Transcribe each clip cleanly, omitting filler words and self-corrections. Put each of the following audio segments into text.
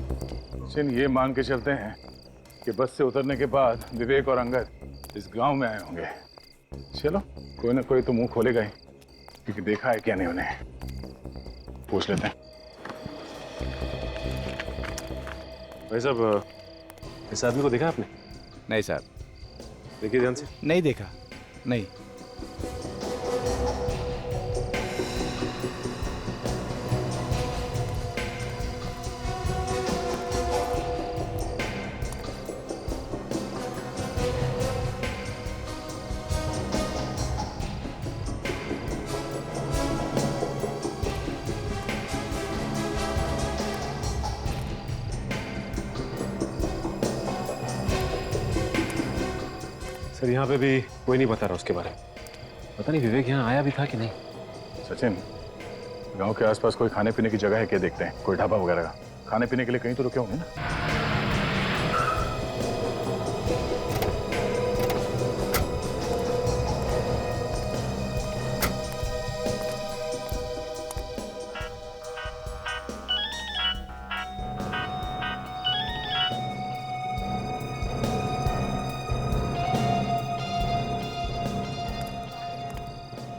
सचिन, ये मान के चलते हैं कि बस से उतरने के बाद विवेक और अंगद इस गांव में आए होंगे। चलो, कोई ना कोई तो मुंह खोलेगा ही, क्योंकि देखा है क्या नहीं उन्हें। पूछ लेते हैं। भाई साहब, इस आदमी को देखा आपने? नहीं साहब। देखिए ध्यान से। नहीं देखा, नहीं। सर, यहाँ पे भी कोई नहीं बता रहा उसके बारे में। पता नहीं विवेक यहाँ आया भी था कि नहीं। सचिन, गांव के आसपास कोई खाने पीने की जगह है क्या? देखते हैं, कोई ढाबा वगैरह का। खाने पीने के लिए कहीं तो रुके होंगे ना।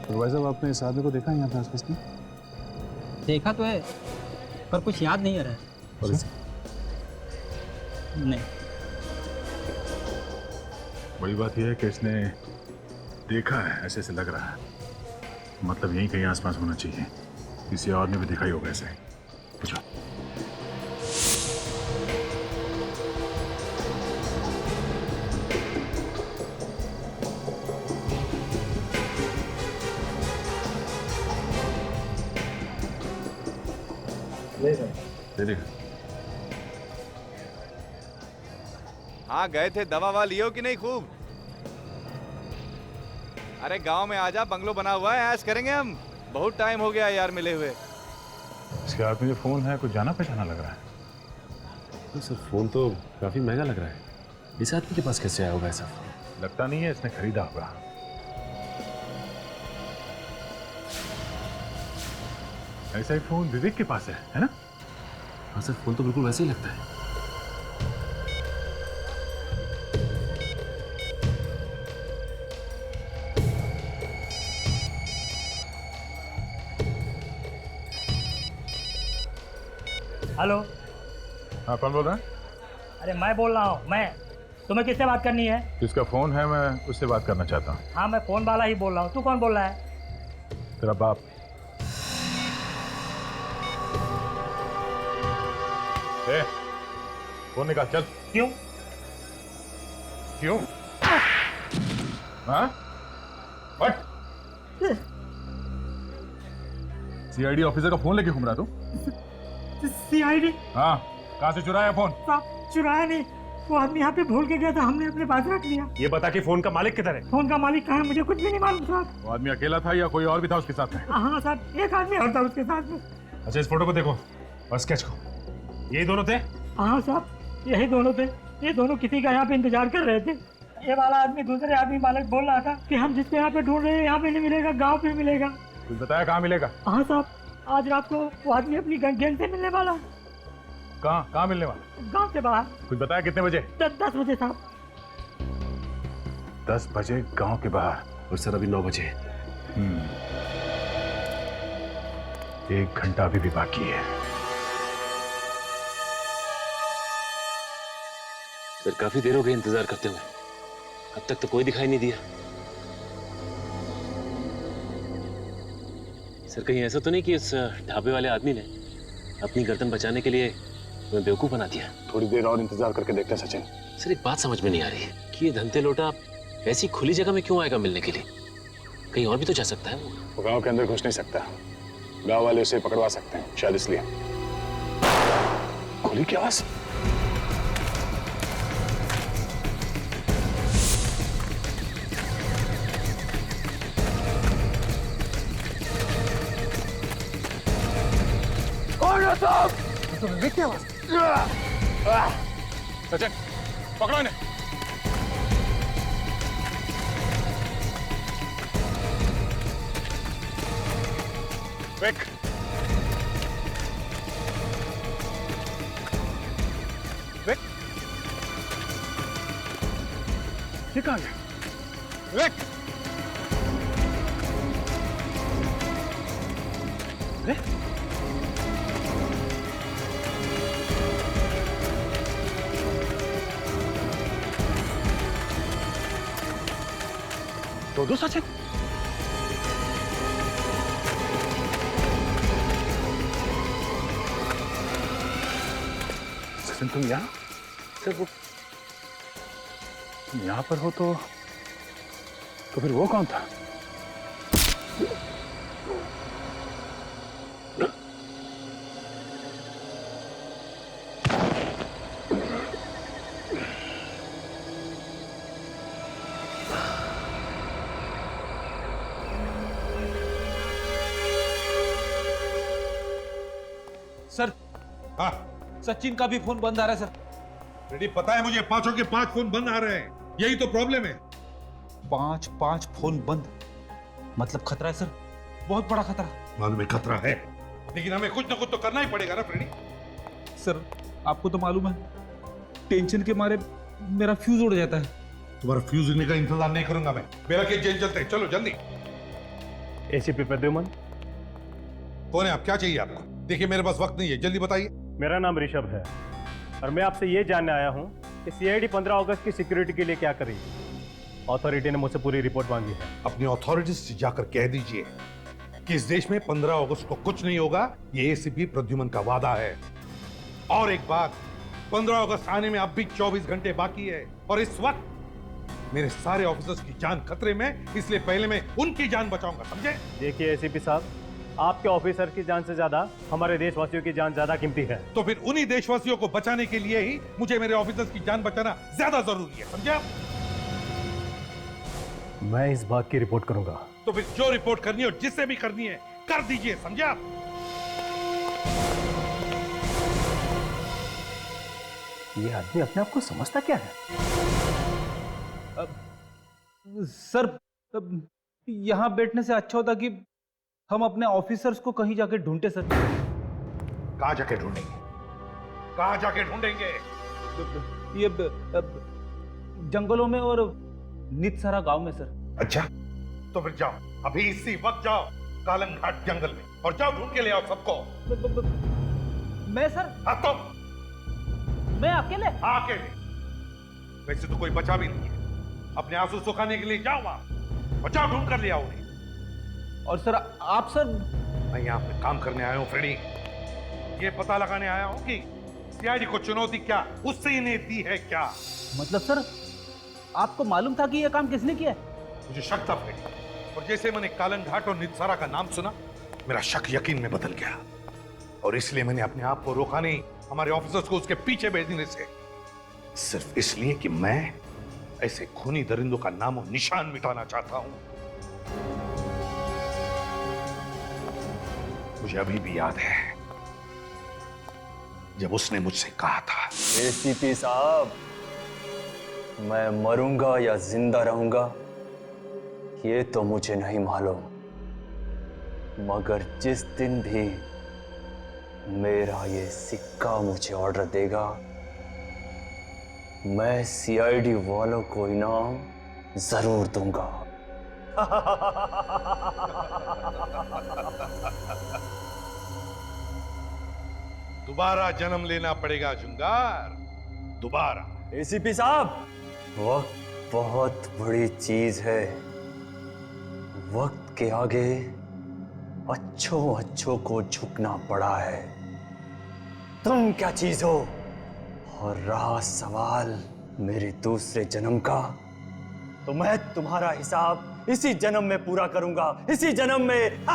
तो भाई साहब, आपने इस आदमी को देखा है यहाँ पे आसपास में? देखा तो है, पर कुछ याद नहीं आ रहा है। और इसे नहीं। बड़ी बात यह है कि इसने देखा है, ऐसे से लग रहा है। मतलब यहीं कहीं आसपास होना चाहिए। किसी और ने भी देखा ही होगा ऐसे। पूछो। नहीं सर। दे देगा। हाँ, गए थे। दवा ववा लियो कि नहीं खूब? अरे गांव में आजा, बंगलो बना हुआ है, ऐश करेंगे हम। बहुत टाइम हो गया यार मिले हुए। इसके हाथ में जो फोन है कुछ जाना पहचाना लग रहा है। तो सर, फोन तो काफी महंगा लग रहा है। इस आदमी के पास कैसे आया होगा ऐसा फोन? लगता नहीं है इसने खरीदा होगा। ऐसा ही फोन विवेक के पास है ना? हाँ सर, फोन तो बिल्कुल वैसे ही लगता है। हेलो। हाँ, कौन बोल रहा है? अरे मैं बोल रहा हूँ। मैं तुम्हें किससे बात करनी है? जिसका फोन है मैं उससे बात करना चाहता हूँ। हाँ, मैं फोन वाला ही बोल रहा हूँ। तू कौन बोल रहा है? तेरा बाप। ए, फोन निकाल, चल। क्यों? क्यों? हाँ? व्हाट? सीआईडी ऑफिसर का फोन लेके घूम रहा तू? सीआईडी? हाँ, कहाँ से चुराया फोन? साहब, चुराया नहीं। वो आदमी यहाँ पे भूल के गया था, हमने अपने पास रख लिया। ये बता कि फोन का मालिक किधर है? फोन का मालिक कहाँ है मुझे कुछ भी नहीं मालूम साहब। वो आदमी अकेला था या कोई और भी था उसके साथ में? हाँ साहब, एक आदमी और था उसके साथ में। अच्छा, इस फोटो को देखो और स्केच को। ये दोनों थे? हाँ साहब, यही दोनों थे। ये दोनों किसी का यहाँ पे इंतजार कर रहे थे। ये वाला आदमी दूसरे आदमी मालिक बोल रहा था कि हम जिसको यहाँ पे ढूंढ रहे हैं यहाँ पे नहीं मिलेगा, गाँव पे मिलेगा। कुछ बताया कहाँ मिलेगा? हाँ साहब, आज रात को वो आदमी अपनी गैंग से मिलने वाला है। कहाँ मिलने वाला? गाँव से बाहर। कुछ बताया कितने बजे? 10 बजे साहब। 10 बजे गांव के बाहर। और सर, अभी 9 बजे। 1 घंटा अभी भी बाकी है। सर, काफी देर हो गई इंतजार करते हुए। अब तक तो कोई दिखाई नहीं दिया। सर, कहीं ऐसा तो नहीं कि उस ढाबे वाले आदमी ने अपनी गर्दन बचाने के लिए तुम्हें बेवकूफ बना दिया? थोड़ी देर और इंतजार करके देखते हैं सचिन। सर, एक बात समझ में नहीं आ रही कि ये धनते लोटा ऐसी खुली जगह में क्यों आएगा मिलने के लिए? कहीं और भी तो जा सकता है वो। वो गांव के अंदर घुस नहीं सकता। गांव वाले उसे पकड़वा सकते हैं, शायद इसलिए। गोली की आवाज। तो विवेक की आवाज। सचिन, पकड़ो इन्हें। विक। ये कहाँ गया? अरे दो सचिन, सचिन तुम यहाँ? सर वो तुम यहाँ पर हो तो फिर वो कौन था? सर, हाँ सचिन का भी फोन बंद आ रहा है सर। रेडी, पता है मुझे, पांचों के 5 फोन बंद आ रहे हैं। यही तो प्रॉब्लम है। 5 फोन बंद, मतलब खतरा है सर, बहुत बड़ा खतरा। मालूम है खतरा है, लेकिन हमें कुछ ना कुछ तो करना ही पड़ेगा ना फ्रेडी। सर आपको तो मालूम है, टेंशन के मारे मेरा फ्यूज उड़ जाता है। तुम्हारा फ्यूज उड़ने का इंतजार नहीं करूंगा मैं। मेरा केस जेल चलते हैं, चलो जल्दी। एसीपी प्रद्युमन। कौन है आप? क्या चाहिए आपको? देखिए मेरे पास वक्त नहीं है, जल्दी बताइए। मेरा नाम ऋषभ है और मैं आपसे ये जानने आया हूँ कि सीआईडी 15 अगस्त की सिक्योरिटी के लिए क्या कर रही है। अथॉरिटी ने मुझसे पूरी रिपोर्ट मांगी है। अपनी अथॉरिटीज से जाकर कह दीजिए कि इस देश में 15 अगस्त को कुछ नहीं होगा। ये एसीपी प्रद्युमन का वादा है। और एक बात, 15 अगस्त आने में अब भी 24 घंटे बाकी है और इस वक्त मेरे सारे ऑफिसर्स की जान खतरे में, इसलिए पहले मैं उनकी जान बचाऊंगा, समझे? देखिए एसीपी साहब, आपके ऑफिसर की जान से ज्यादा हमारे देशवासियों की जान ज्यादा कीमती है। तो फिर उन्हीं देशवासियों को बचाने के लिए ही मुझे मेरे ऑफिसर्स की जान बचाना ज्यादा जरूरी है, समझे आप? मैं इस बात की रिपोर्ट करूंगा। तो फिर जो रिपोर्ट करनी हो, जिससे भी करनी है, कर दीजिए, समझे आप? ये आदमी अपने आप को समझता क्या है? सर यहाँ बैठने से अच्छा होता कि हम अपने ऑफिसर्स को कहीं जाके ढूंढते सर। कहां जाके ढूंढेंगे? कहां जाके ढूंढेंगे? ये जंगलों में और नितसरा गांव में सर। अच्छा, तो फिर जाओ, अभी इसी वक्त जाओ कालंग घाट जंगल में और जाओ ढूंढ के ले आओ सबको। मैं सर? हाँ तो मैं अकेले? अकेले? वैसे तो कोई बचा भी नहीं है। अपने आंसू सुखाने के लिए जाओ वहां और जाओ ढूंढ कर ले आओ उन्हें। और सर आप सर? मैं यहाँ पे काम करने आया हूँ फ्रेडी। ये पता लगाने आया हूँ कि सीआईडी को चुनौती क्या उससे इन्हें दी है क्या। मतलब सर आपको मालूम था कि यह काम किसने किया है? मुझे शक था फ्रेडी, और जैसे मैंने कालन घाट और नितसारा का नाम सुना, मेरा शक यकीन में बदल गया और इसलिए मैंने अपने आप को रोका नहीं हमारे ऑफिसर्स को उसके पीछे भेजने से, सिर्फ इसलिए कि मैं ऐसे खूनी दरिंदों का नामो निशान मिटाना चाहता हूं। मुझे अभी भी याद है जब उसने मुझसे कहा था, एसीपी साहब, मैं मरूंगा या जिंदा रहूंगा ये तो मुझे नहीं मालूम, मगर जिस दिन भी मेरा ये सिक्का मुझे ऑर्डर देगा, मैं सीआईडी वालों को इनाम जरूर दूंगा। दोबारा जन्म लेना पड़ेगा जुंगार, दोबारा। एसीपी साहब, वक्त बहुत बड़ी चीज है। वक्त के आगे अच्छों को झुकना पड़ा है। तुम क्या चीज हो? और रहा सवाल मेरे दूसरे जन्म का, तो मैं तुम्हारा हिसाब इसी जन्म में पूरा करूंगा, इसी जन्म में।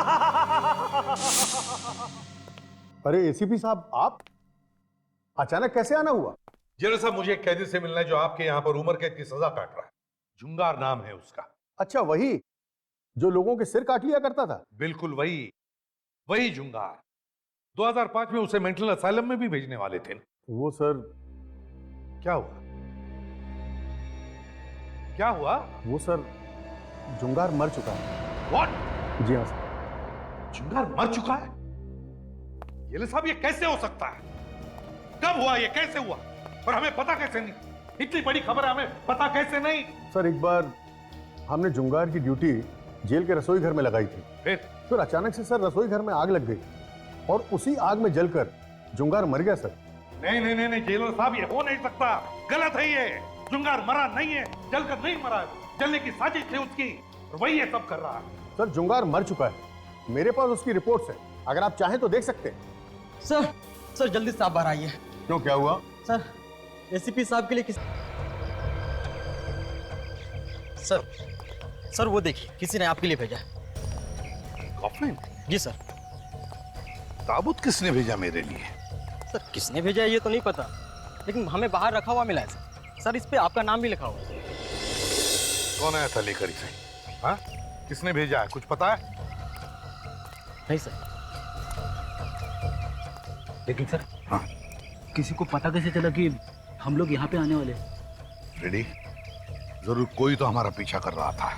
अरे एसीपी साहब, आप अचानक कैसे आना हुआ? जेलर साहब, मुझे एक कैदी से मिलना है जो आपके यहाँ पर उम्र कैद की सजा काट रहा है। जुंगार नाम है उसका। अच्छा, वही जो लोगों के सिर काट लिया करता था? बिल्कुल वही जुंगार। 2005 में उसे मेंटल असाइलम में भी भेजने वाले थे। वो सर, क्या हुआ? क्या हुआ? वो सर, जुंगार मर चुका है। व्हाट? जी हाँ सर। जुंगार मर चुका है? जेलर साहब, ये कैसे हो सकता है? कब हुआ? ये कैसे हुआ? और हमें पता कैसे नहीं? इतनी बड़ी खबर है, हमें पता कैसे नहीं? सर एक बार हमने जुंगार की ड्यूटी जेल के रसोई घर में लगाई थी। फिर अचानक से सर रसोई घर में आग लग गई और उसी आग में जलकर जुंगार मर गया सर। नहीं जेलर साहब, ये हो नहीं सकता, गलत है ये। जुंगार मरा नहीं है, जलकर नहीं मरा है, जलने की साजिश थी उसकी और वही ये सब कर रहा है। सर जुंगार मर चुका है, मेरे पास उसकी रिपोर्ट्स है, अगर आप चाहें तो देख सकते हैं। सर जल्दी से आप बाहर आइए। क्यों, क्या हुआ? सर एसीपी साहब के लिए किस सर वो देखिए, किसी ने आपके लिए भेजा है। कॉफिन? जी सर। ताबूत किसने भेजा मेरे लिए? सर किसने भेजा है ये तो नहीं पता, लेकिन हमें बाहर रखा हुआ मिला है सर। इस पे आपका नाम भी लिखा हुआ है। कौन आया था लेकर इसे? हाँ, किसने भेजा है, कुछ पता है? नहीं सर। लेकिन सर, हाँ, किसी को पता कैसे चला कि हम लोग यहाँ पे आने वाले? रेडी, जरूर कोई तो हमारा पीछा कर रहा था,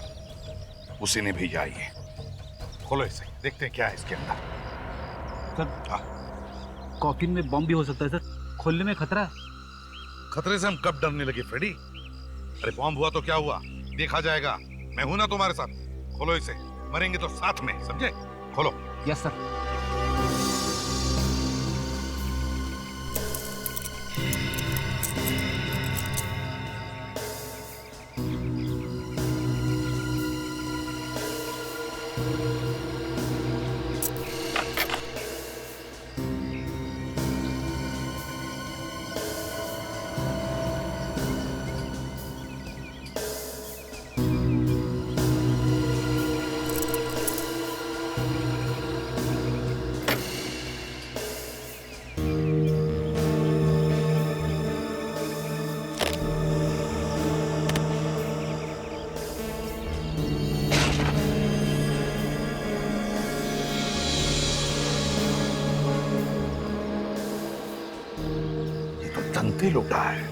उसी ने भेजा ये। खोलो इसे, देखते हैं क्या है इसके अंदर। सर, कॉफिन में बम भी हो सकता है सर, खोलने में खतरा है। खतरे से हम कब डरने लगे फ्रेडी? अरे बॉम्ब हुआ तो क्या हुआ, देखा जाएगा। मैं हूं ना तुम्हारे साथ। खोलो इसे, मरेंगे तो साथ में, समझे? खोलो। Yes sir. धंते लौटा है,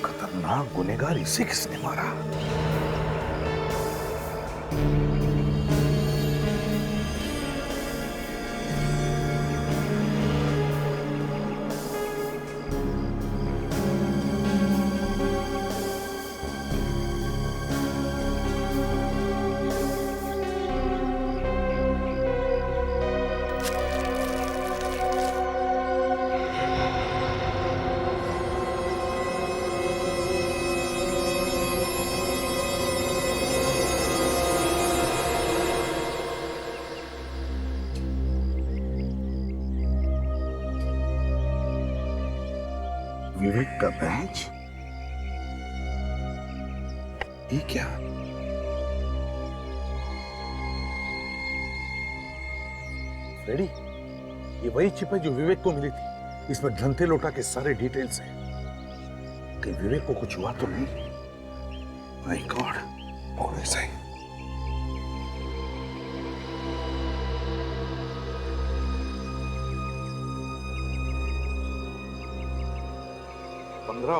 खतरनाक गुनहगार, इसे किसने मारा? विवेक का बैच? ये क्या? फ्रेडी, ये वही चिप है जो विवेक को मिली थी। इसमें धंते लोटा के सारे डिटेल्स हैं। कहीं विवेक को कुछ हुआ तो नहीं? माय गॉड, और ऐसा ही।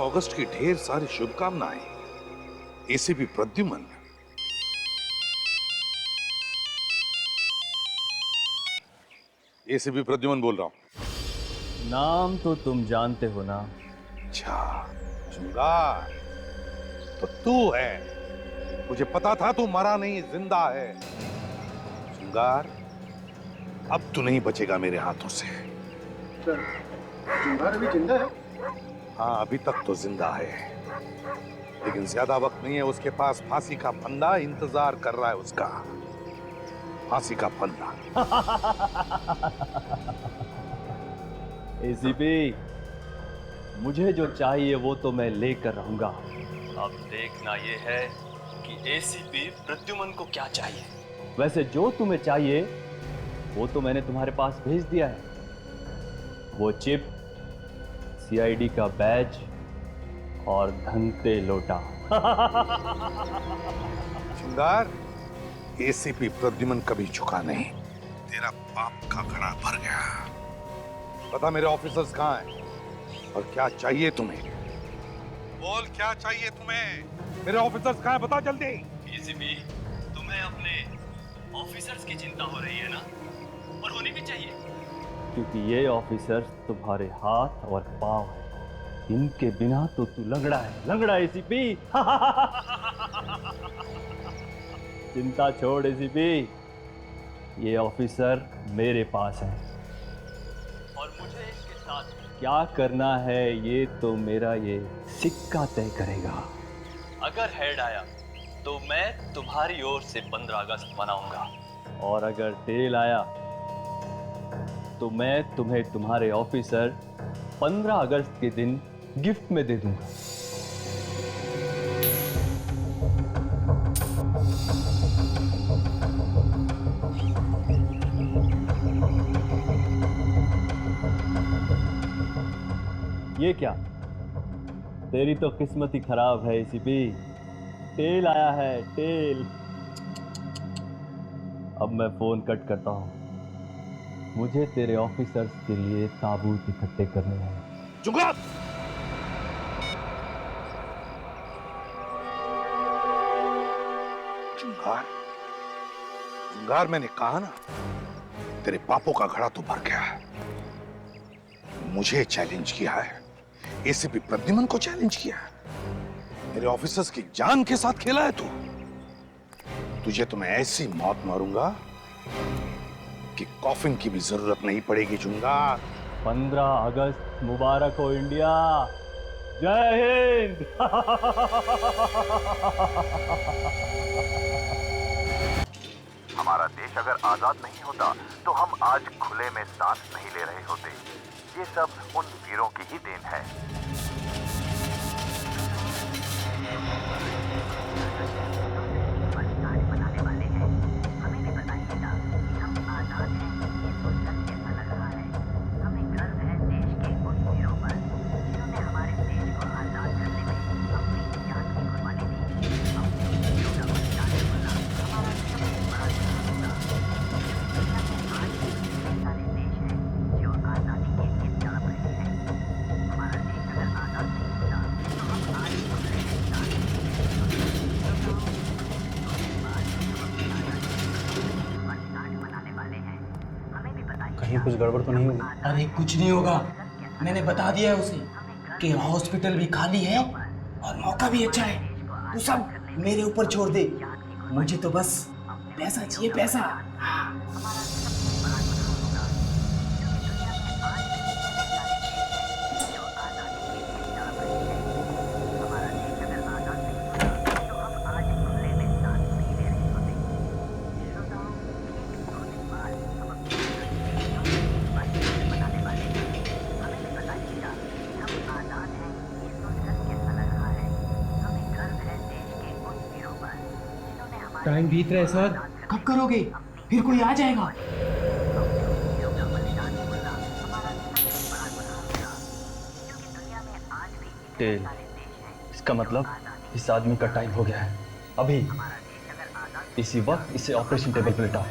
अगस्त की ढेर सारी शुभकामनाएं। एसीपी प्रद्युमन। एसीपी प्रद्युमन बोल रहा हूं। नाम तो तुम जानते हो ना? अच्छा, जुंगार तो तू है। मुझे पता था तू मरा नहीं, जिंदा है। जुंगार, अब तू नहीं बचेगा मेरे हाथों से। जुंगार अभी जिंदा है? हाँ, अभी तक तो जिंदा है, लेकिन ज्यादा वक्त नहीं है उसके पास। फांसी का फंदा इंतजार कर रहा है उसका। फांसी का फंदा। एसीपी, मुझे जो चाहिए वो तो मैं लेकर रहूंगा। अब देखना ये है कि एसीपी प्रद्युमन को क्या चाहिए। वैसे जो तुम्हें चाहिए वो तो मैंने तुम्हारे पास भेज दिया है। वो चिप, सीआईडी का बैज और धंते लोटा। जुंगार, एसीपी प्रद्युमन कभी झुका नहीं। तेरा पाप का घड़ा भर गया। पता मेरे ऑफिसर्स कहाँ हैं और क्या चाहिए तुम्हें? बोल, क्या चाहिए तुम्हें? मेरे ऑफिसर्स कहाँ हैं, बताओ जल्दी। एसीपी, तुम्हें अपने ऑफिसर्स की चिंता हो रही है ना? और होनी भी चाहिए, क्योंकि ये ऑफिसर्स तुम्हारे हाथ और पांव हैं। इनके बिना तो तू लंगड़ा है एसीपी। चिंता छोड़ एसीपी, ये ऑफिसर मेरे पास है और मुझे इसके साथ क्या करना है ये तो मेरा ये सिक्का तय करेगा। अगर हेड आया तो मैं तुम्हारी ओर से 15 अगस्त मनाऊंगा और अगर टेल आया तो मैं तुम्हें तुम्हारे ऑफिसर 15 अगस्त के दिन गिफ्ट में दे दूंगा। ये क्या, तेरी तो किस्मत ही खराब है एसीपी। टेल आया है, टेल। अब मैं फोन कट करता हूं, मुझे तेरे ऑफिसर्स के लिए ताबूत इकट्ठे करने हैं। जुगाड़! जुगाड़, मैंने कहा ना, तेरे पापों का घड़ा तो भर गया है। मुझे चैलेंज किया है, एसीपी प्रद्युमन को चैलेंज किया है, मेरे ऑफिसर्स की जान के साथ खेला है तू। तुझे तो मैं ऐसी मौत मारूंगा कि कॉफिन की भी जरूरत नहीं पड़ेगी। जुंगा, 15 अगस्त मुबारक हो इंडिया। जय हिंद। हमारा देश अगर आजाद नहीं होता तो हम आज खुले में सांस नहीं ले रहे होते। ये सब उन वीरों की ही देन है। कहीं कुछ गड़बड़ तो नहीं होगी? अरे कुछ नहीं होगा, मैंने बता दिया है उसे कि हॉस्पिटल भी खाली है और मौका भी अच्छा है। तू सब मेरे ऊपर छोड़ दे, मुझे तो बस पैसा चाहिए, पैसा। टाइम बीत रहा है सर। कब करोगे? फिर कोई आ जाएगा। टेल, इसका मतलब इस आदमी का टाइम हो गया है। अभी इसी वक्त इसे ऑपरेशन टेबल पर लिटाओ।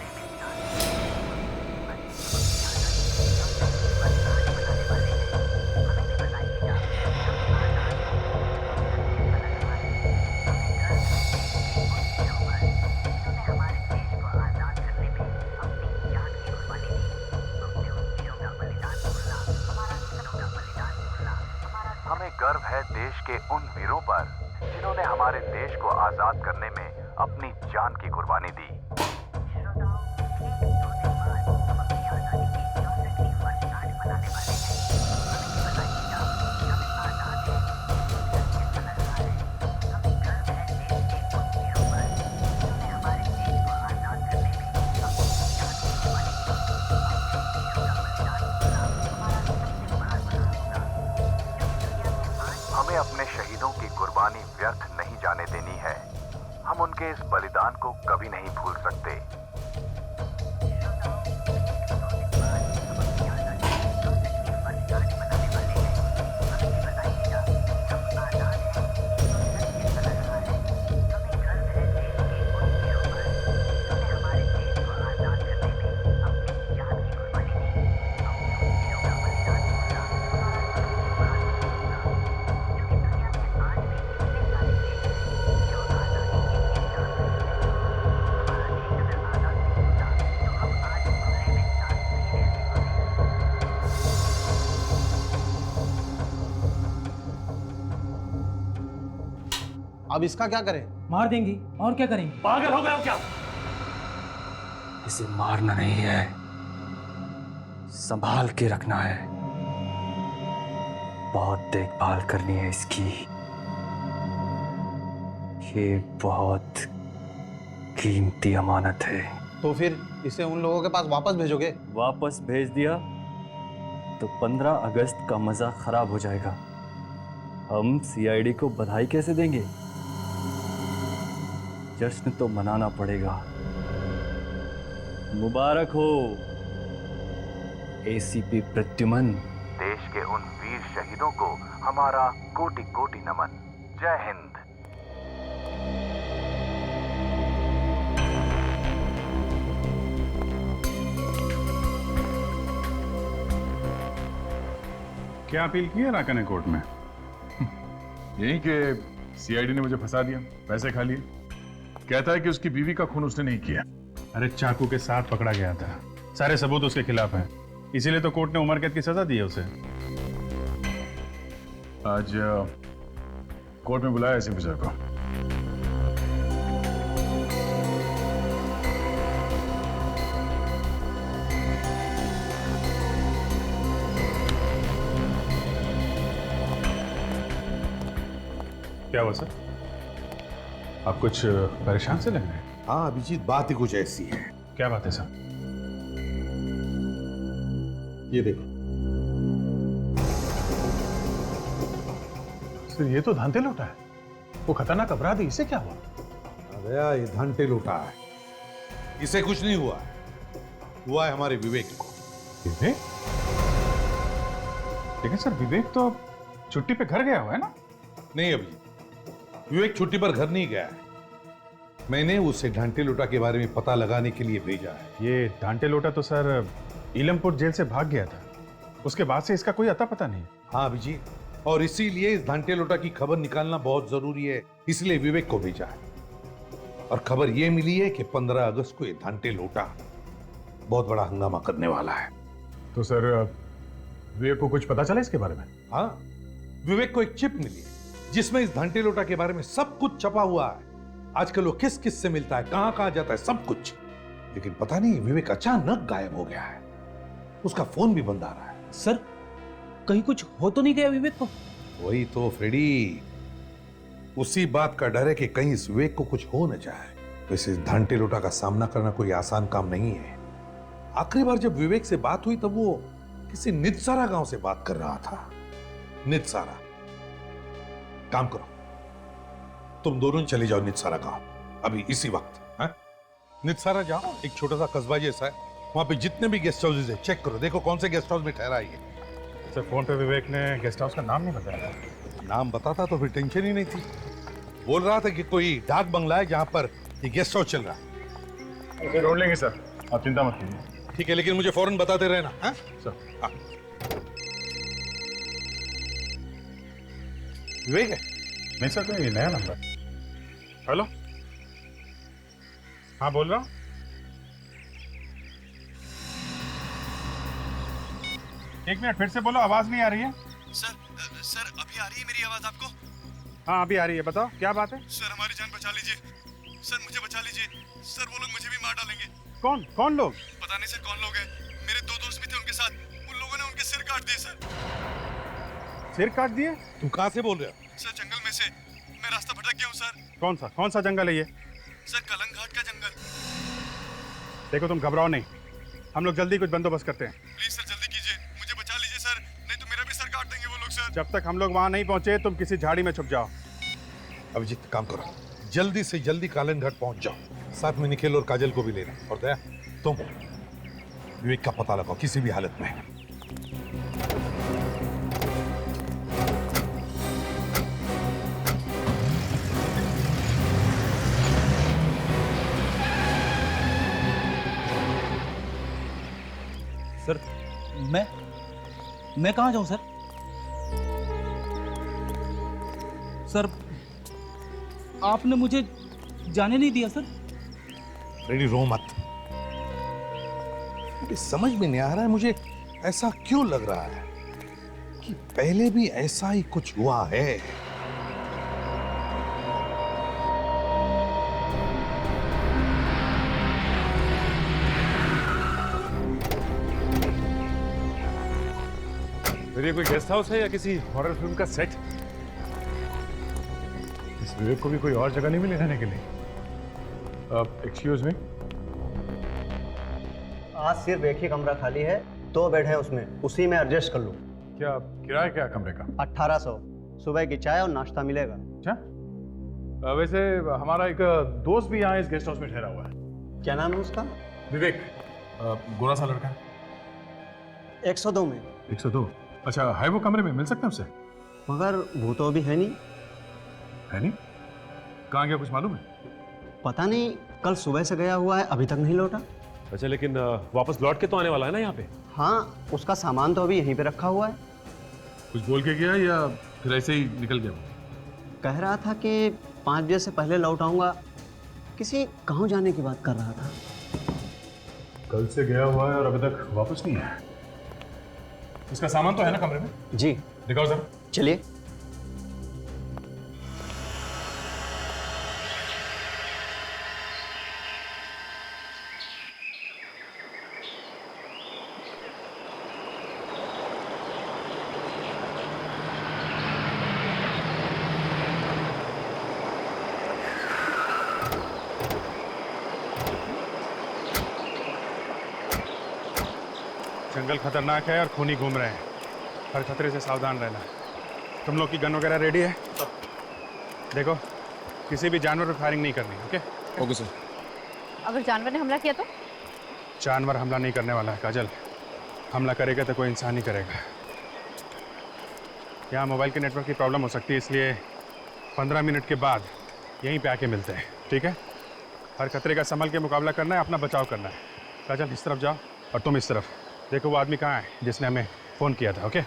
हमें गर्व है देश के उन वीरों पर जिन्होंने हमारे देश को आजाद करने में अपनी जान की कुर्बानी दी। हमें अपने शहीदों की कुर्बानी व्यर्थ नहीं जाने देनी है। हम उनके इस बलिदान को कभी नहीं भूल सकते। अब इसका क्या करें? मार देंगे, और क्या करेंगे? पागल हो गए हो क्या? इसे मारना नहीं है, संभाल के रखना है। बहुत देखभाल करनी है इसकी। ये बहुत कीमती अमानत है। तो फिर इसे उन लोगों के पास वापस भेजोगे? वापस भेज दिया तो 15 अगस्त का मजा खराब हो जाएगा। हम सीआईडी को बधाई कैसे देंगे? जश्न तो मनाना पड़ेगा। मुबारक हो एसीपी प्रद्युमन। देश के उन वीर शहीदों को हमारा कोटि कोटि नमन। जय हिंद। क्या अपील की है राका ने कोर्ट में? यही कि सीआईडी ने मुझे फंसा दिया, पैसे खा लिए। कहता है कि उसकी बीवी का खून उसने नहीं किया। अरे चाकू के साथ पकड़ा गया था, सारे सबूत उसके खिलाफ हैं, इसीलिए तो कोर्ट ने उम्र कैद की सजा दी है उसे। आज कोर्ट में बुलाया एसीपी सर को। क्या हुआ सर? आप कुछ परेशान से लग रहे हैं? हाँ अभिजीत, बात ही कुछ ऐसी है। क्या बात है सर? ये देखो सर, ये तो धांते लौटा है। वो खतरनाक अपराधी, इसे क्या हुआ? अरे ये धांटे लूटा है, इसे कुछ नहीं हुआ। हुआ है हमारे विवेक को। विवेक? लेकिन सर विवेक तो छुट्टी पे घर गया हुआ है ना? नहीं अभिजीत, विवेक छुट्टी पर घर नहीं गया है। मैंने उसे ढांटे लोटा के बारे में पता लगाने के लिए भेजा है। ये ढांटे लोटा तो सर इलमपुर जेल से भाग गया था, उसके बाद से इसका कोई अता पता नहीं। हाँ अभिजीत, और इसीलिए इस ढांटे लोटा की खबर निकालना बहुत जरूरी है, इसलिए विवेक को भेजा है। और खबर यह मिली है कि 15 अगस्त को ये ढांटे लोटा बहुत बड़ा हंगामा करने वाला है। तो सर विवेक को कुछ पता चला इसके बारे में? हाँ, विवेक को एक चिप मिली है जिसमें इस घंटे लोटा के बारे में सब कुछ छपा हुआ है। आजकल वो किस किस से मिलता है, कहां कहां जाता है, सब कुछ। लेकिन पता नहीं विवेक अचानक गायब हो गया है, उसका फोन भी बंद आ रहा है। सर कहीं कुछ हो तो नहीं गया विवेक को? वही तो फ्रेडी, उसी बात का डर है कि कहीं इस विवेक को कुछ हो न जाए। वैसे तो घंटे लोटा का सामना करना कोई आसान काम नहीं है। आखिरी बार जब विवेक से बात हुई तब वो किसी नितसारा गांव से बात कर रहा था। नितसारा, काम करो, तुम दोनों चले जाओ नितसारा गांव अभी इसी वक्त। हाँ? नितसारा जाओ, एक छोटा सा कस्बा जैसा है, वहां पे जितने भी गेस्ट हाउसेज है चेक करो, देखो कौन से गेस्ट हाउस में ठहरा है। सर फोन पे विवेक ने गेस्ट हाउस का नाम नहीं बताया। नाम बताता तो फिर टेंशन ही नहीं थी। बोल रहा था कि कोई डाक बंगला है जहां पर ये गेस्ट हाउस चल रहा है। ढूंढ लेंगे सर, आप चिंता मत कीजिए। ठीक है, लेकिन मुझे फौरन बताते रहना। हाँ? सर हाँ। विवेक है? नहीं सर, कोई नया नंबर। हेलो, हाँ बोल रहा हूँ। एक मिनट फिर से बोलो, आवाज नहीं आ रही है। सर अभी आ रही है मेरी आवाज आपको? हाँ अभी आ रही है, बताओ क्या बात है। सर हमारी जान बचा लीजिए, सर मुझे बचा लीजिए। सर वो लोग मुझे भी मार डालेंगे। कौन लोग? पता नहीं सर कौन लोग हैं, मेरे 2 दोस्त भी थे उनके साथ, उन लोगों ने उनके सिर काट दिए। सर सिर काट दिए? तुम कहाँ से बोल रहे हो? सर जंगल में से, मैं रास्ता भटक गया हूँ सर। कौन सा जंगल है ये? सर कलंग घाट का जंगल। देखो तुम घबराओ नहीं, हम लोग जल्दी कुछ बंदोबस्त करते हैं। प्लीज सर जल्दी कीजिए, मुझे बचा लीजिए सर, नहीं तो मेरा भी सर काट देंगे वो लोग। सर जब तक हम लोग वहां नहीं पहुंचे तुम किसी झाड़ी में छुप जाओ। अभिजीत काम करो, जल्दी से जल्दी कालन घाट पहुंच जाओ, साथ में निखिल और काजल को भी लेना। और दया, तुम विवेक का पता लगाओ किसी भी हालत में। सर मैं कहाँ जाऊँ सर? सर आपने मुझे जाने नहीं दिया सर। रेडी, रो मत। मुझे समझ में नहीं आ रहा है, मुझे ऐसा क्यों लग रहा है कि पहले भी ऐसा ही कुछ हुआ है। फिर ये कोई गेस्ट हाउस है या किसी हॉरर फिल्म का सेट? इस विवेक को भी कोई और जगह नहीं मिली रहने के लिए? एक्सक्यूज मी, आज सिर्फ एक ही कमरा खाली है, 2 बेड है उसमें, उसी में एडजस्ट कर लो। क्या किराया क्या कमरे का? 1800, सुबह की चाय और नाश्ता मिलेगा। अच्छा, वैसे हमारा एक दोस्त भी यहाँ इस गेस्ट हाउस में ठहरा हुआ है। क्या नाम है उसका? विवेक, गोरा सा लड़का। 102 में। 102? अच्छा, है वो कमरे में? मिल सकते हैं उससे? मगर वो तो अभी है नहीं। है नहीं? कहाँ गया कुछ मालूम है? पता नहीं, कल सुबह से गया हुआ है, अभी तक नहीं लौटा। अच्छा, लेकिन वापस लौट के तो आने वाला है ना यहाँ पे? हाँ, उसका सामान तो अभी यहीं पे रखा हुआ है। कुछ बोल के गया या फिर ऐसे ही निकल गया? कह रहा था कि 5 बजे से पहले लौट आऊंगा। किसी गांव जाने की बात कर रहा था। कल से गया हुआ है और अभी तक वापस नहीं है। उसका सामान तो है ना कमरे में? जी। दिखाओ सर। चलिए। जंगल खतरनाक है और खूनी घूम रहे हैं, हर खतरे से सावधान रहना। तुम लोग की गन वगैरह रेडी है? देखो, किसी भी जानवर पर फायरिंग नहीं करनी। ओके? Okay sir. अगर जानवर ने हमला किया तो? जानवर हमला नहीं करने वाला है काजल। हमला करेगा तो कोई इंसान ही करेगा। यहाँ मोबाइल के नेटवर्क की प्रॉब्लम हो सकती है, इसलिए 15 मिनट के बाद यहीं पे आके मिलते हैं, ठीक है? हर खतरे का संभल के मुकाबला करना है, अपना बचाव करना है। काजल, इस तरफ जाओ और तुम इस तरफ। देखो वो आदमी कहाँ है जिसने हमें फ़ोन किया था। ओके?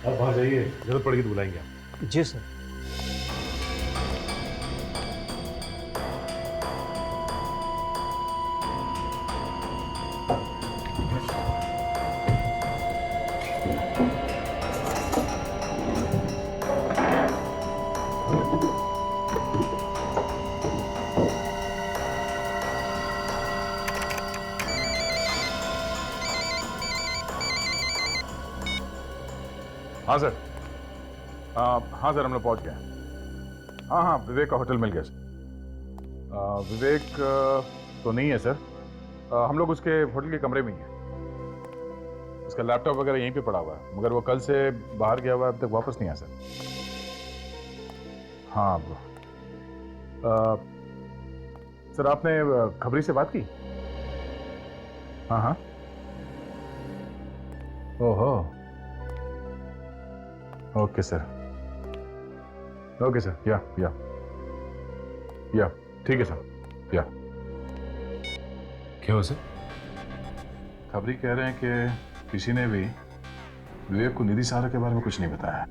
आप वहाँ जाइए, जरूरत पड़ेगी तो बुलाएंगे आप। जी सर। हाँ सर। हाँ सर, हम लोग पहुँच गए। हाँ हाँ, विवेक का होटल मिल गया सर। विवेक तो नहीं है सर। हम लोग उसके होटल के कमरे में ही हैं। उसका लैपटॉप वगैरह यहीं पे पड़ा हुआ है, मगर वो कल से बाहर गया हुआ है, अब तक वापस नहीं आया सर। हाँ सर, आपने खबरी से बात की? हाँ हाँ। ओहो, ओके सर। Okay sir. या ठीक है सर। या क्या हो सर? खबरी कह रहे हैं कि किसी ने भी विवेक को निधि सहारा के बारे में कुछ नहीं बताया।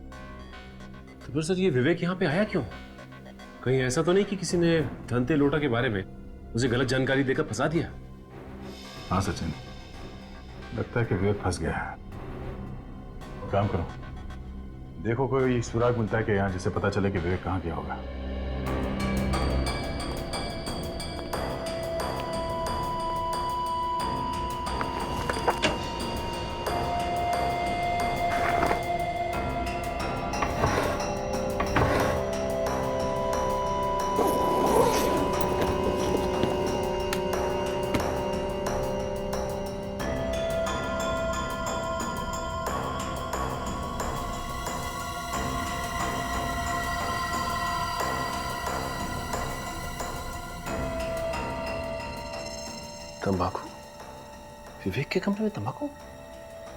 तो फिर सर ये विवेक यहाँ पे आया क्यों? कहीं ऐसा तो नहीं कि किसी ने धनते लोटा के बारे में उसे गलत जानकारी देकर फंसा दिया? हाँ सचिन, लगता है कि विवेक फंस गया है। काम करो, देखो कोई सुराग मिलता है कि यहाँ, जिससे पता चले कि विवेक कहाँ गया होगा। तंबाकू? विवेक के कमरे में तंबाकू?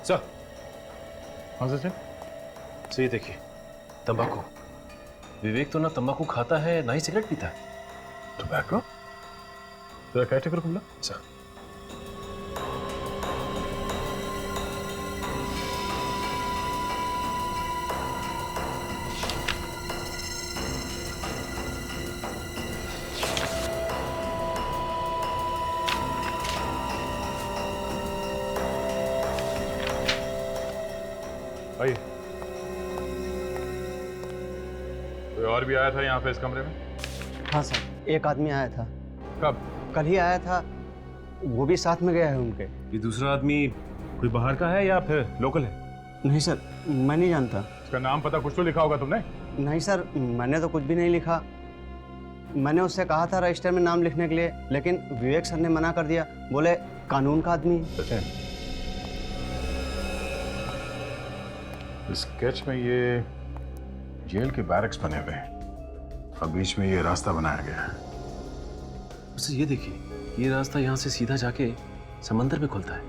सर। हाँ सचिन? सर ये देखिए, तंबाकू। विवेक तो ना तंबाकू खाता है, ना ही सिगरेट पीता है। टोबैको? तेरा क्या चक्कर खुला? सर भाई, कोई और भी आया था यहाँ पे इस कमरे में? हाँ सर, एक आदमी आया था। कब? कल ही आया था, वो भी साथ में गया है उनके। ये दूसरा आदमी कोई बाहर का है या फिर लोकल है? नहीं सर, मैं नहीं जानता। इसका नाम पता कुछ तो लिखा होगा तुमने? नहीं सर, मैंने तो कुछ भी नहीं लिखा। मैंने उससे कहा था रजिस्टर में नाम लिखने के लिए, लेकिन विवेक सर ने मना कर दिया, बोले कानून का आदमी है। स्केच में ये जेल के बैरक्स बने हुए हैं और बीच में ये रास्ता बनाया गया है। उससे ये देखिए, ये रास्ता यहाँ से सीधा जाके समंदर में खुलता है।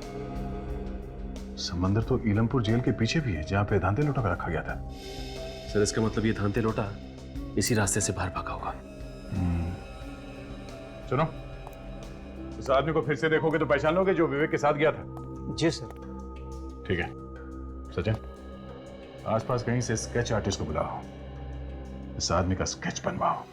समंदर तो इलमपुर जेल के पीछे भी है, जहाँ पे धांधे लोटा का रखा गया था। सर इसका मतलब ये धांधे लोटा इसी रास्ते से बाहर भागा होगा। सुनो, उस आदमी को फिर से देखोगे तो पहचान लोगे जो विवेक के साथ गया था? जी सर। ठीक है सचिन, आसपास कहीं से स्केच आर्टिस्ट को बुलाओ, इस आदमी का स्केच बनवाओ।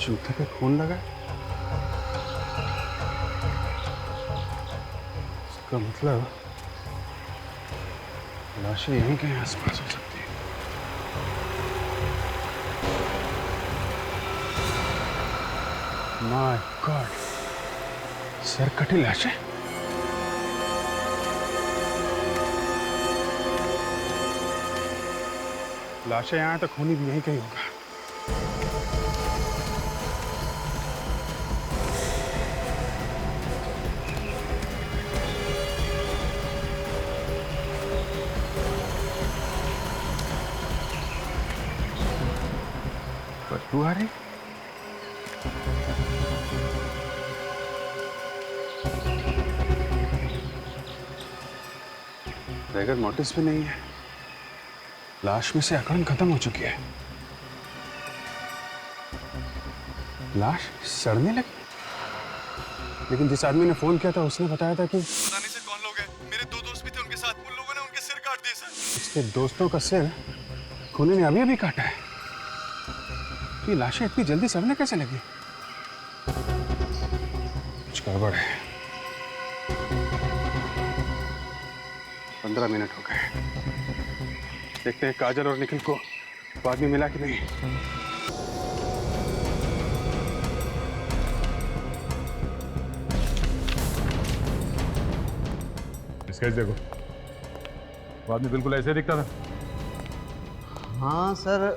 जूते पे खून लगा, इसका मतलब लाशें यहीं कहीं आसपास हो सकती है। माय गॉड, सर कटी लाशें। लाशें यहाँ तो खूनी भी यहीं कहीं होगा। बदबू आ रही। बैगर नोटिस भी नहीं है, लाश में से अकड़न खत्म हो चुकी है। लाश सड़ने लगी, लेकिन जिस आदमी ने फोन किया था उसने बताया था कि पता नहीं सर कौन लोग हैं, मेरे 2 दोस्त भी थे उनके साथ, उन लोगों ने उनके सिर काट दिए सर। उसके दोस्तों का सिर खूनी ने अभी अभी काटा है। ये लाशें इतनी जल्दी सड़ने कैसे लगी? कुछ गड़बड़ है। 15 मिनट हो गए, देखते हैं काजल और निखिल को आदमी मिला कि नहीं। स्केच देखो, वो आदमी बिल्कुल ऐसे दिखता था। हाँ सर,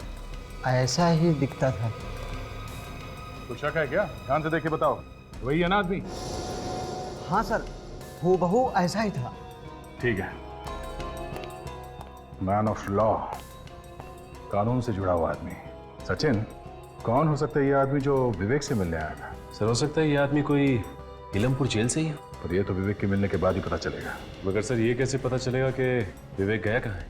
ऐसा ही दिखता था। कुछ शक है क्या? ध्यान से देख के बताओ, वही है ना आदमी? हाँ सर, हूबहू ऐसा ही था। ठीक है, मैन ऑफ लॉ, कानून से जुड़ा हुआ आदमी। सचिन, कौन हो सकता है ये आदमी जो विवेक से मिलने आया था? सर हो सकता है ये आदमी कोई इलमपुर जेल से ही है। पर ये तो विवेक के मिलने के बाद ही पता चलेगा। मगर सर ये कैसे पता चलेगा कि विवेक गया कहाँ है?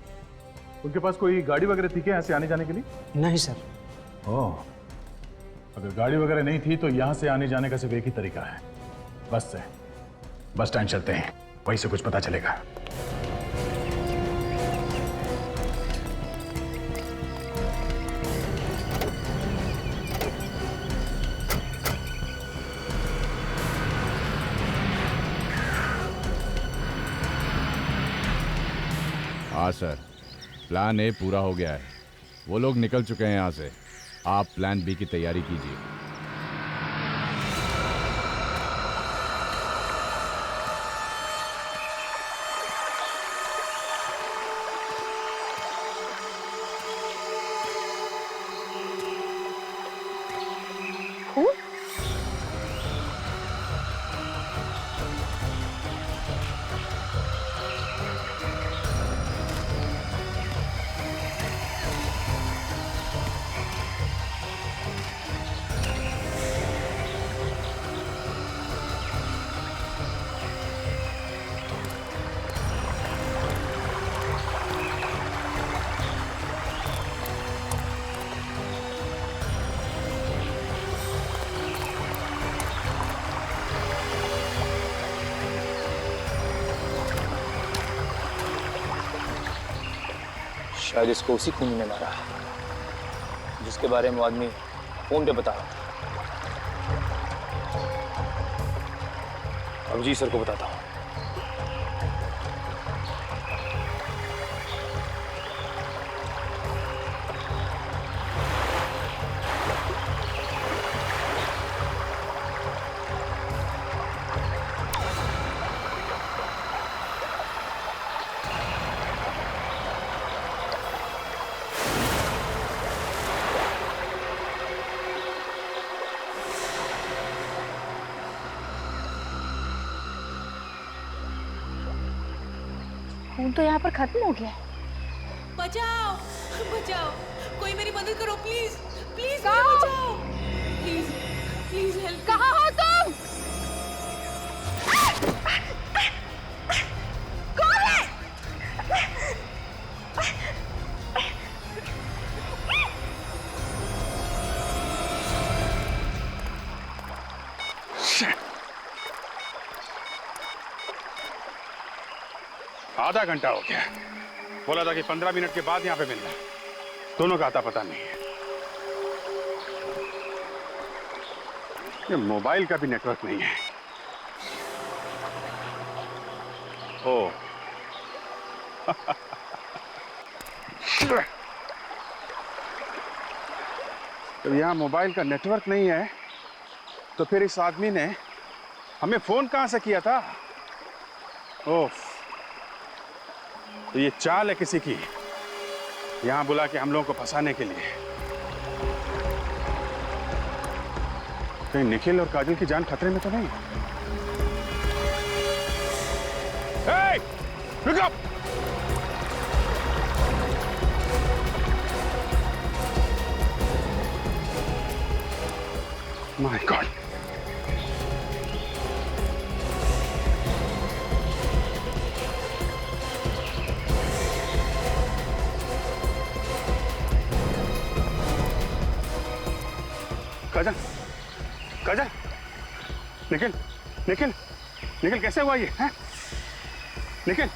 उनके पास कोई गाड़ी वगैरह थी क्या यहाँ से आने जाने के लिए? नहीं सर। ओह, अगर गाड़ी वगैरह नहीं थी तो यहाँ से आने जाने का सिर्फ एक ही तरीका है, बस से। बस स्टैंड चलते हैं, वहीं से कुछ पता चलेगा। हाँ सर, प्लान ए पूरा हो गया है। वो लोग निकल चुके हैं यहाँ से। आप प्लान बी की तैयारी कीजिए। शायद इसको उसी खूनी ने मारा जिसके बारे में वो आदमी फोन पे बता रहा था। अभिजीत सर को बताता हूँ। खून तो यहाँ पर खत्म हो गया है। बचाओ बचाओ, कोई मेरी मदद करो प्लीज प्लीज, बचाओ प्लीज प्लीज हेल्प। कहाँ हो तुम? कौन है? आधा घंटा हो गया, बोला था कि 15 मिनट के बाद यहाँ पे मिलना। दोनों का आता पता नहीं है। ये मोबाइल का भी नेटवर्क नहीं है। ओ तो यहाँ मोबाइल का नेटवर्क नहीं है, तो फिर इस आदमी ने हमें फोन कहां से किया था? ओफ, तो ये चाल है किसी की, यहां बुला के हम लोगों को फंसाने के लिए। कहीं निखिल और काजल की जान खतरे में तो नहीं? Hey! Look up! My God! काजल, काजल, निखिल, निखिल, निखिल कैसे हुआ ये? हैं? निखिल,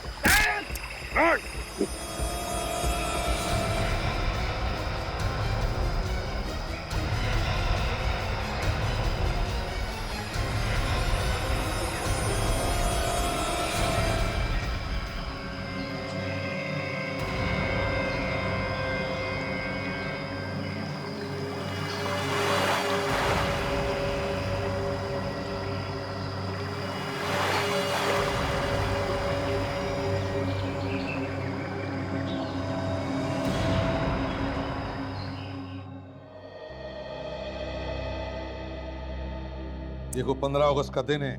देखो 15 अगस्त का दिन है।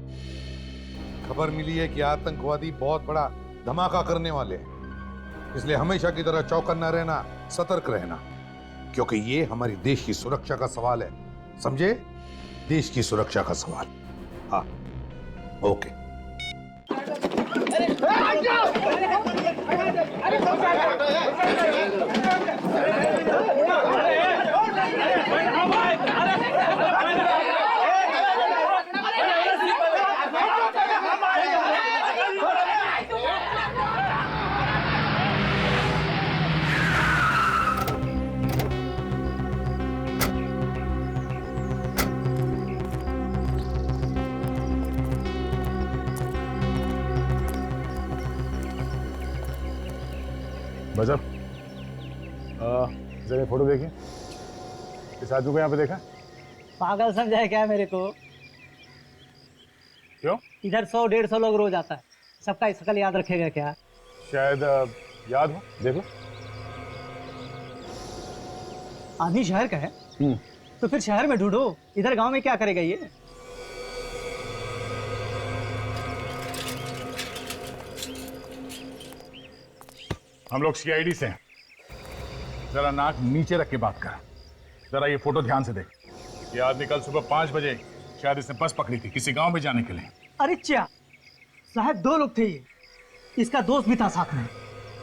खबर मिली है कि आतंकवादी बहुत बड़ा धमाका करने वाले हैं, इसलिए हमेशा की तरह चौकन्ना रहना, सतर्क रहना, क्योंकि ये हमारी देश की सुरक्षा का सवाल है। समझे? देश की सुरक्षा का सवाल। हाँ, ओके। बजब, जरा फोटो देखिए। इस आदमी को यहाँ पे देखा? पागल समझा है क्या मेरे को? क्यों? इधर 100-150 लोग रोज आता है, सबका शकल याद रखेगा क्या? शायद याद हो, देखो। आदमी शहर का है तो फिर शहर में ढूंढो, इधर गांव में क्या करेगा ये? हम लोग सीआईडी से हैं। जरा नाक नीचे रख के बात कर। जरा ये फोटो ध्यान से देख। ये आदमी कल सुबह 5 बजे शायद इसने बस पकड़ी थी किसी गांव में जाने के लिए। अरे क्या साहब, 2 लोग थे ये, इसका दोस्त भी था साथ में,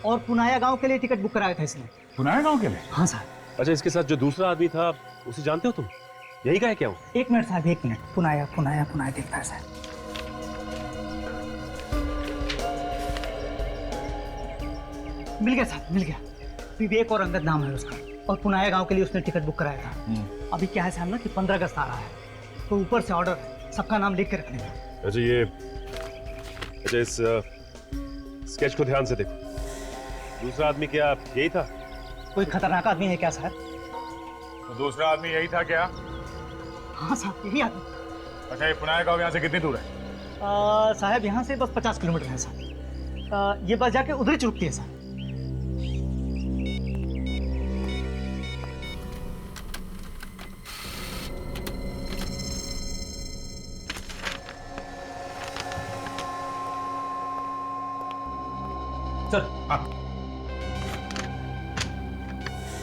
और पुनाया गांव के लिए टिकट बुक कराया था इसने। पुनाया गांव के लिए? हाँ साहब। अच्छा, इसके साथ जो दूसरा आदमी था उसे जानते हो तुम? यही का है क्या वो? 1 मिनट साहब, 1 मिनट। पुनाया पुनाया पुनाया दिखता है साहब। मिल गया साहब, मिल गया। विवेक और अंगद नाम है उसका, और पुनाया गांव के लिए उसने टिकट बुक कराया था। अभी क्या है साहब ना कि 15 अगस्त आ रहा है, तो ऊपर से ऑर्डर है सबका नाम लिख के रखने का। अच्छा इस स्केच को ध्यान से देखो। दूसरा आदमी क्या यही था? कोई खतरनाक आदमी है क्या साहब? तो दूसरा आदमी यही था क्या? हाँ साहब, यही आदमी। अच्छा, ये पुनाया गांव यहाँ से कितनी दूर है? साहब यहाँ से बस 50 किलोमीटर है साहब। ये बस जाके उधर ही रुकती है साहब। सर। हाँ।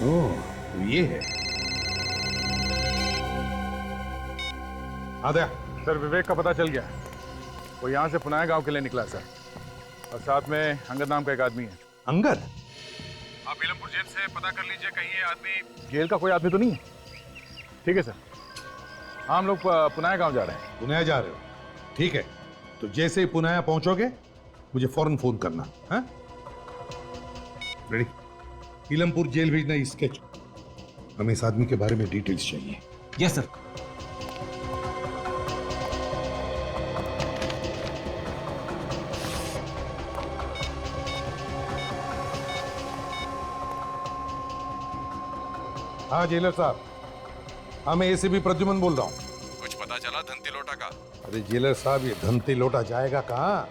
ओह, ये है। आ गया सर, विवेक का पता चल गया। वो यहाँ से पुनाया गांव के लिए निकला सर, और साथ में अंगद नाम का एक आदमी है। अंगद? आप इलमपुर जेल से पता कर लीजिए, कहीं ये आदमी जेल का कोई आदमी तो नहीं है। ठीक है सर, हम लोग पुनाया गांव जा रहे हैं। पुनाया जा रहे हो? ठीक है, तो जैसे ही पुनाया पहुंचोगे मुझे फौरन फोन करना। हाँ, रेडी? इलमपुर जेल भेजना इस स्केच। हमें इस आदमी के बारे में डिटेल्स चाहिए। Yes sir. हाँ जेलर साहब, हाँ मैं एसीपी प्रद्युमन बोल रहा हूँ। कुछ पता चला धनती लोटा का? अरे जेलर साहब, ये धनती लोटा जाएगा कहाँ?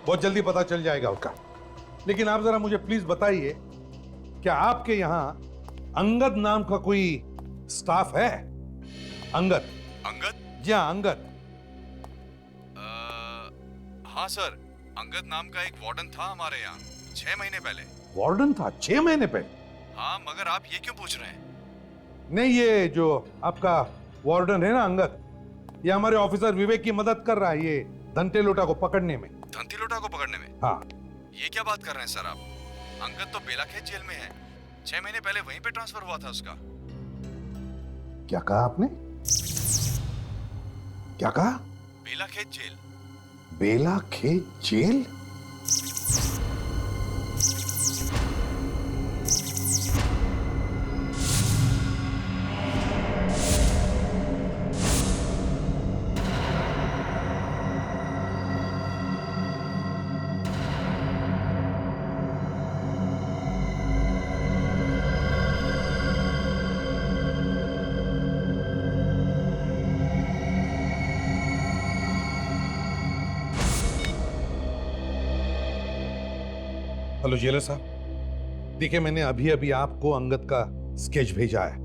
बहुत जल्दी पता चल जाएगा उसका। लेकिन आप जरा मुझे प्लीज बताइए, क्या आपके यहाँ अंगद नाम का कोई स्टाफ है? अंगद? अंगद? जी हाँ, अंगद। हाँ सर, अंगद नाम का एक वार्डन था हमारे यहाँ 6 महीने पहले। वार्डन था 6 महीने पहले? हाँ, मगर आप ये क्यों पूछ रहे हैं? नहीं, ये जो आपका वार्डन है ना अंगद, ये हमारे ऑफिसर विवेक की मदद कर रहा है ये धनते लोटा को पकड़ने में। धनती लोटा को पकड़ने में? हाँ। ये क्या बात कर रहे हैं सर आप? अंगद तो बेलाखेत जेल में है, 6 महीने पहले वहीं पे ट्रांसफर हुआ था उसका। क्या कहा आपने? क्या कहा? बेलाखेत जेल। बेलाखेत जेल? हेलो जेलर साहब, देखिए मैंने अभी अभी आपको अंगद का स्केच भेजा है।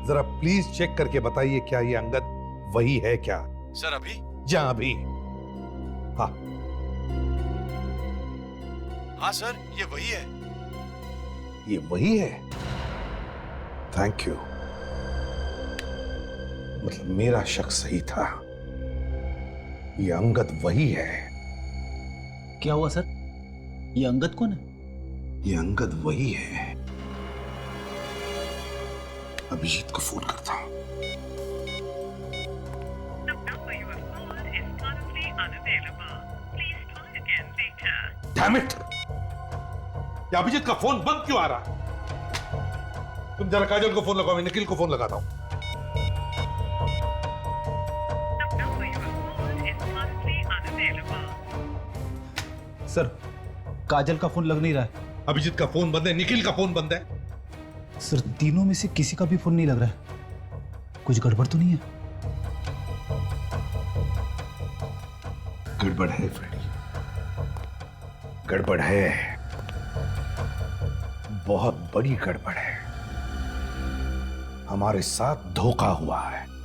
जरा प्लीज चेक करके बताइए क्या ये अंगद वही है क्या? सर अभी? जी अभी। हाँ हाँ सर, ये वही है। ये वही है? Thank you. मतलब मेरा शक सही था, ये अंगद वही है। क्या हुआ सर? ये अंगद कौन है? ये अंगद वही है। अभिजीत को फोन करता हूं। Damn it! ये अभिजीत का फोन बंद क्यों आ रहा है? तुम जरा काजल को फोन लगाओ, मैं निखिल को फोन लगाता हूं। सर, काजल का फोन लग नहीं रहा है। अभिजीत का फोन बंद है, निखिल का फोन बंद है। सर, तीनों में से किसी का भी फोन नहीं लग रहा है। कुछ गड़बड़ तो नहीं है? गड़बड़ है फ्रेडी, गड़बड़ है, बहुत बड़ी गड़बड़ है। हमारे साथ धोखा हुआ है।